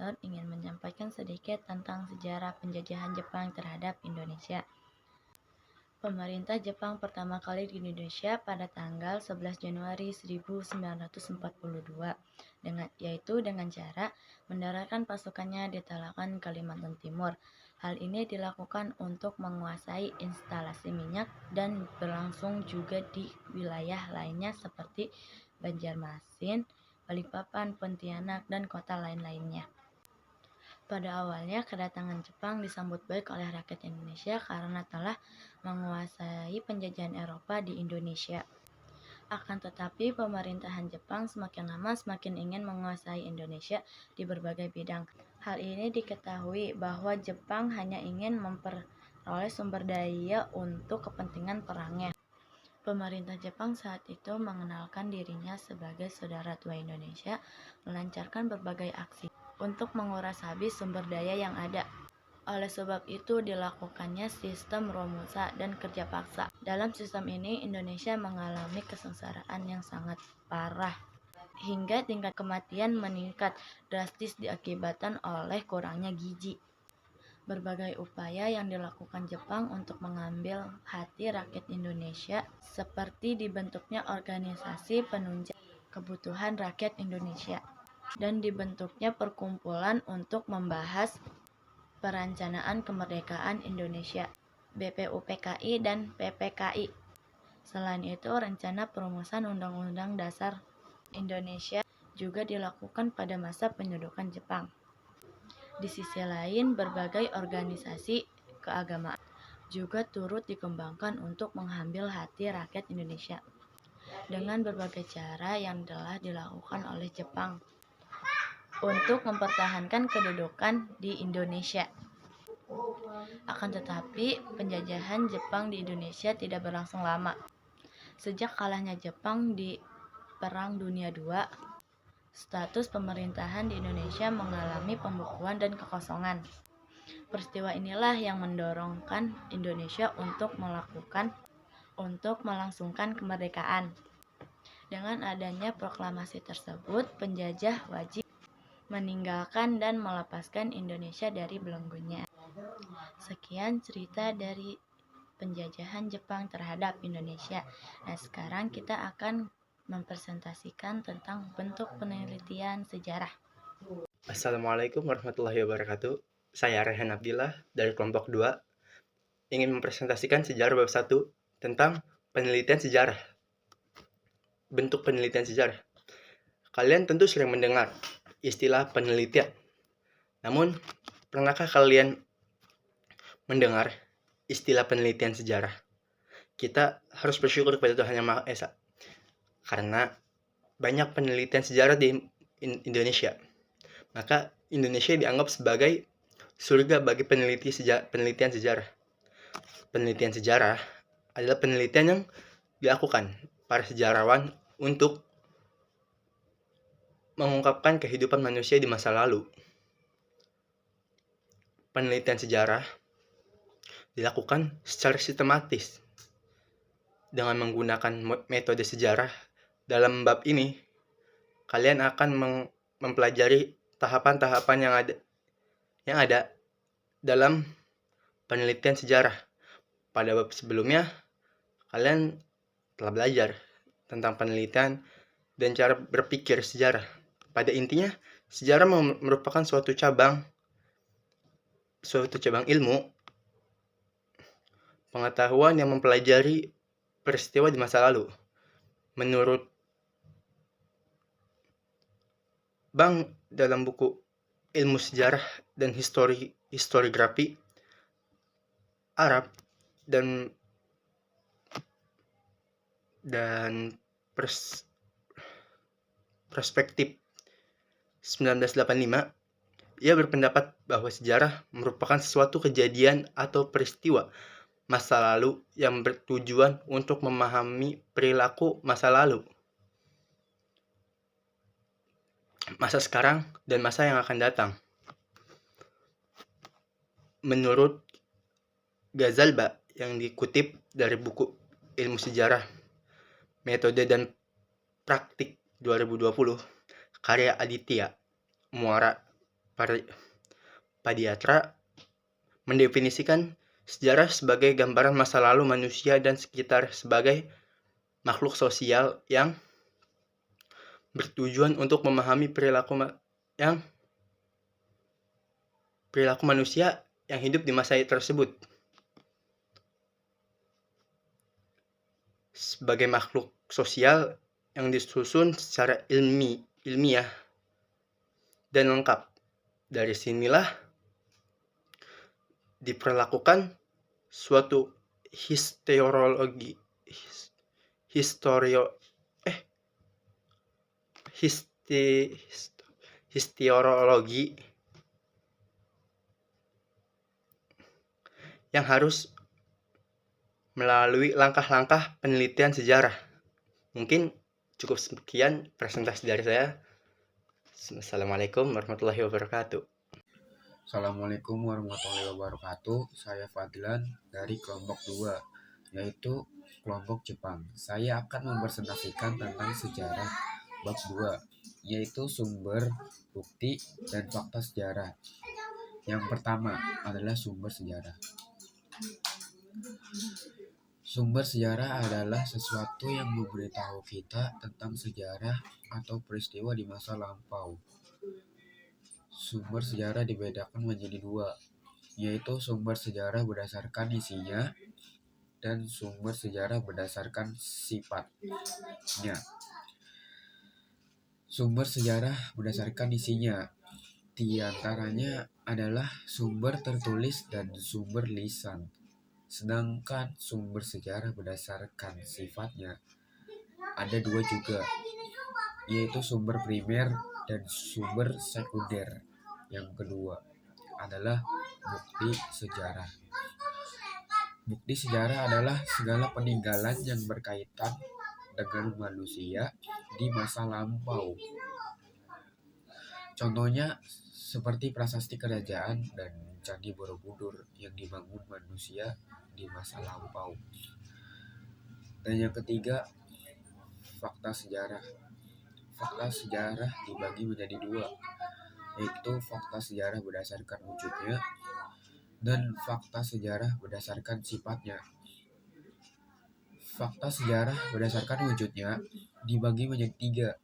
Editor ingin menyampaikan sedikit tentang sejarah penjajahan Jepang terhadap Indonesia. Pemerintah Jepang pertama kali di Indonesia pada tanggal 11 Januari 1942 yaitu dengan cara mendaratkan pasukannya di Tarakan, Kalimantan Timur. Hal ini dilakukan untuk menguasai instalasi minyak dan berlangsung juga di wilayah lainnya seperti Banjarmasin, Balikpapan, Pontianak, dan kota lain-lainnya. Pada awalnya, kedatangan Jepang disambut baik oleh rakyat Indonesia karena telah menguasai penjajahan Eropa di Indonesia. Akan tetapi, pemerintahan Jepang semakin lama semakin ingin menguasai Indonesia di berbagai bidang. Hal ini diketahui bahwa Jepang hanya ingin memperoleh sumber daya untuk kepentingan perangnya. Pemerintah Jepang saat itu mengenalkan dirinya sebagai saudara tua Indonesia, melancarkan berbagai aksi untuk menguras habis sumber daya yang ada. Oleh sebab itu dilakukannya sistem Romusa dan kerja paksa. Dalam sistem ini Indonesia mengalami kesengsaraan yang sangat parah hingga tingkat kematian meningkat drastis diakibatkan oleh kurangnya gizi. Berbagai upaya yang dilakukan Jepang untuk mengambil hati rakyat Indonesia seperti dibentuknya organisasi penunjang kebutuhan rakyat Indonesia dan dibentuknya perkumpulan untuk membahas perencanaan kemerdekaan Indonesia, BPUPKI dan PPKI. Selain itu, rencana perumusan Undang-Undang Dasar Indonesia juga dilakukan pada masa pendudukan Jepang. Di sisi lain, berbagai organisasi keagamaan juga turut dikembangkan untuk mengambil hati rakyat Indonesia dengan berbagai cara yang telah dilakukan oleh Jepang untuk mempertahankan kedudukan di Indonesia. Akan tetapi, penjajahan Jepang di Indonesia tidak berlangsung lama. Sejak kalahnya Jepang di Perang Dunia II, status pemerintahan di Indonesia mengalami pembukuan dan kekosongan. Peristiwa inilah yang mendorongkan Indonesia untuk melangsungkan kemerdekaan. Dengan adanya proklamasi tersebut, penjajah wajib meninggalkan dan melepaskan Indonesia dari belenggunya. Sekian cerita dari penjajahan Jepang terhadap Indonesia. Nah, sekarang kita akan mempresentasikan tentang bentuk penelitian sejarah. Assalamualaikum warahmatullahi wabarakatuh. Saya Rehan Abdillah dari kelompok 2 ingin mempresentasikan sejarah bab 1 tentang penelitian sejarah. Bentuk penelitian sejarah. Kalian tentu sering mendengar istilah penelitian. Namun, pernahkah kalian mendengar istilah penelitian sejarah? Kita harus bersyukur kepada Tuhan Yang Maha Esa karena banyak penelitian sejarah di Indonesia. Maka Indonesia dianggap sebagai surga bagi penelitian sejarah. Penelitian sejarah adalah penelitian yang dilakukan para sejarawan untuk mengungkapkan kehidupan manusia di masa lalu. Penelitian sejarah dilakukan secara sistematis dengan menggunakan metode sejarah. Dalam bab ini, kalian akan mempelajari tahapan-tahapan yang ada dalam penelitian sejarah. Pada bab sebelumnya, kalian telah belajar tentang penelitian dan cara berpikir sejarah. Pada intinya, sejarah merupakan suatu cabang ilmu pengetahuan yang mempelajari peristiwa di masa lalu. Menurut Bang dalam buku Ilmu Sejarah dan Historiografi Arab dan perspektif 1985, ia berpendapat bahwa sejarah merupakan suatu kejadian atau peristiwa masa lalu yang bertujuan untuk memahami perilaku masa lalu, masa sekarang, dan masa yang akan datang. Menurut Ghazalba yang dikutip dari buku Ilmu Sejarah, Metode dan Praktik 2020, karya Aditya Muara Padiatra mendefinisikan sejarah sebagai gambaran masa lalu manusia dan sekitar sebagai makhluk sosial yang bertujuan untuk memahami perilaku manusia yang hidup di masa tersebut. Sebagai makhluk sosial yang disusun secara ilmiah dan lengkap. Dari sinilah diperlakukan suatu historiologi yang harus melalui langkah-langkah penelitian sejarah. Mungkin cukup sekian presentasi dari saya. Assalamualaikum warahmatullahi wabarakatuh. Assalamualaikum warahmatullahi wabarakatuh. Saya Fadlan dari kelompok 2, yaitu kelompok Jepang. Saya akan mempresentasikan tentang sejarah bab 2, yaitu sumber, bukti, dan fakta sejarah. Yang pertama adalah sumber sejarah. Sumber sejarah adalah sesuatu yang memberitahu kita tentang sejarah atau peristiwa di masa lampau. Sumber sejarah dibedakan menjadi 2, yaitu sumber sejarah berdasarkan isinya dan sumber sejarah berdasarkan sifatnya. Sumber sejarah berdasarkan isinya di antaranya adalah sumber tertulis dan sumber lisan. Sedangkan sumber sejarah berdasarkan sifatnya ada 2 juga, yaitu sumber primer dan sumber sekunder. Yang kedua adalah bukti sejarah. Bukti sejarah adalah segala peninggalan yang berkaitan dengan manusia di masa lampau. Contohnya seperti prasasti kerajaan dan candi Borobudur yang dibangun manusia di masa lampau. Dan yang ketiga, fakta sejarah. Fakta sejarah dibagi menjadi 2, yaitu fakta sejarah berdasarkan wujudnya dan fakta sejarah berdasarkan sifatnya. Fakta sejarah berdasarkan wujudnya dibagi menjadi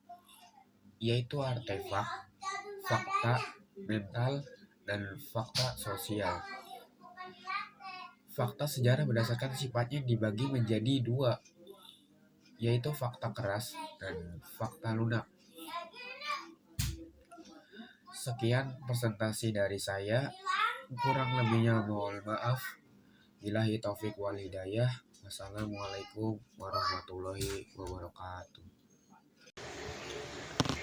3, yaitu artefak, fakta mental, dan fakta sosial. Fakta sejarah berdasarkan sifatnya dibagi menjadi 2, yaitu fakta keras dan fakta lunak. Sekian presentasi dari saya, kurang lebihnya mohon maaf. Billahi taufik wal hidayah. Wassalamualaikum warahmatullahi wabarakatuh.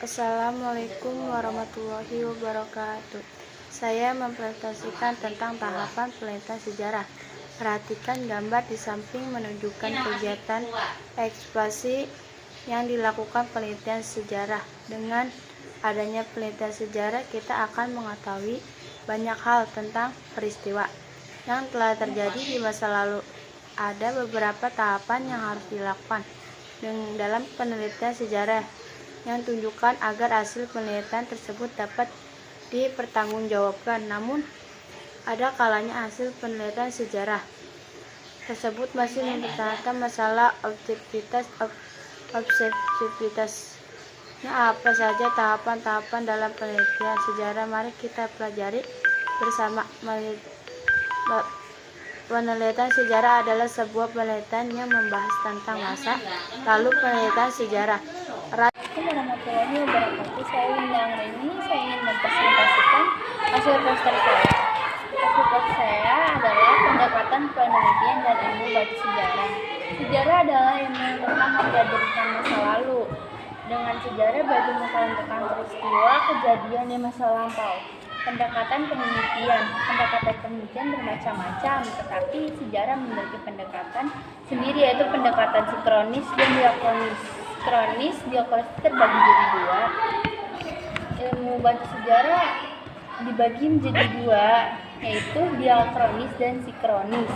Assalamualaikum warahmatullahi wabarakatuh. Saya mempresentasikan tentang tahapan penelitian sejarah. Perhatikan gambar di samping menunjukkan kegiatan eksplorasi yang dilakukan penelitian sejarah. Dengan adanya penelitian sejarah, kita akan mengetahui banyak hal tentang peristiwa yang telah terjadi di masa lalu. Ada beberapa tahapan yang harus dilakukan dalam penelitian sejarah yang tunjukkan agar hasil penelitian tersebut dapat dipertanggungjawabkan. Namun, ada kalanya hasil penelitian sejarah tersebut masih mempertahankan masalah objektivitas. Apa saja tahapan-tahapan dalam penelitian sejarah? Mari kita pelajari bersama. Penelitian sejarah adalah sebuah penelitian yang membahas tentang masa lalu penelitian sejarah. Assalamualaikum warahmatullahi wabarakatuh. Saya Winda Anggreni. Saya ingin mempresentasikan hasil poster saya. Hasil poster saya adalah pendekatan penelitian dan ilmu bagi sejarah. Sejarah adalah ilmu tentang mempelajari masa lalu. Dengan sejarah bagi tentang peristiwa kejadian di masa lampau. Pendekatan penelitian bermacam-macam, tetapi sejarah memiliki pendekatan sendiri, yaitu pendekatan sinkronis dan diakronis. Diakronis terbagi jadi 2. Ilmu bagi sejarah dibagi menjadi 2, yaitu diakronis dan sinkronis.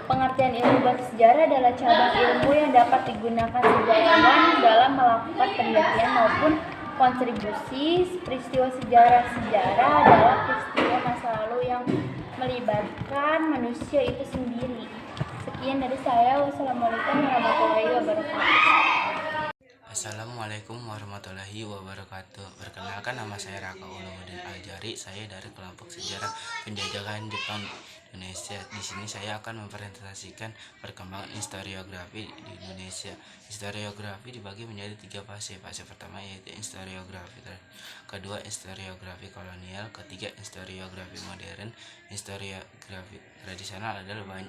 Pengertian ilmu bagi sejarah adalah cabang ilmu yang dapat digunakan sejarawan dalam melakukan penelitian maupun Kontribusi peristiwa sejarah-sejarah adalah peristiwa masa lalu yang melibatkan manusia itu sendiri. Sekian dari saya. Wassalamualaikum warahmatullahi wabarakatuh. Assalamualaikum warahmatullahi wabarakatuh. Perkenalkan, nama saya Raka Ulumuddin Aljari. Saya dari kelompok sejarah penjajahan Jepang Indonesia. Di sini saya akan mempresentasikan perkembangan historiografi di Indonesia. Historiografi dibagi menjadi 3 fase. Fase pertama yaitu historiografi, kedua historiografi kolonial, ketiga historiografi modern. Historiografi tradisional adalah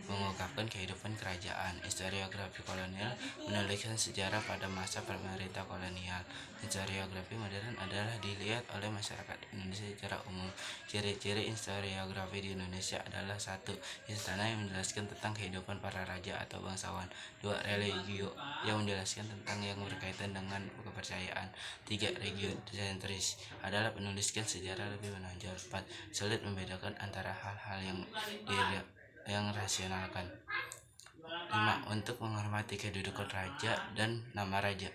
mengungkapkan kehidupan kerajaan. Historiografi kolonial menuliskan sejarah pada masa pemerintah kolonial. Historiografi modern adalah dilihat oleh masyarakat Indonesia secara umum. Ciri-ciri historiografi di Indonesia adalah: 1. Istana yang menjelaskan tentang kehidupan para raja atau bangsawan. 2. Religio yang menjelaskan tentang yang berkaitan dengan kepercayaan. 3. Regiosentris adalah menuliskan sejarah lebih menonjol. 4. Sulit membedakan antara hal-hal yang rasionalkan. 5. Untuk menghormati kedudukan raja dan nama raja.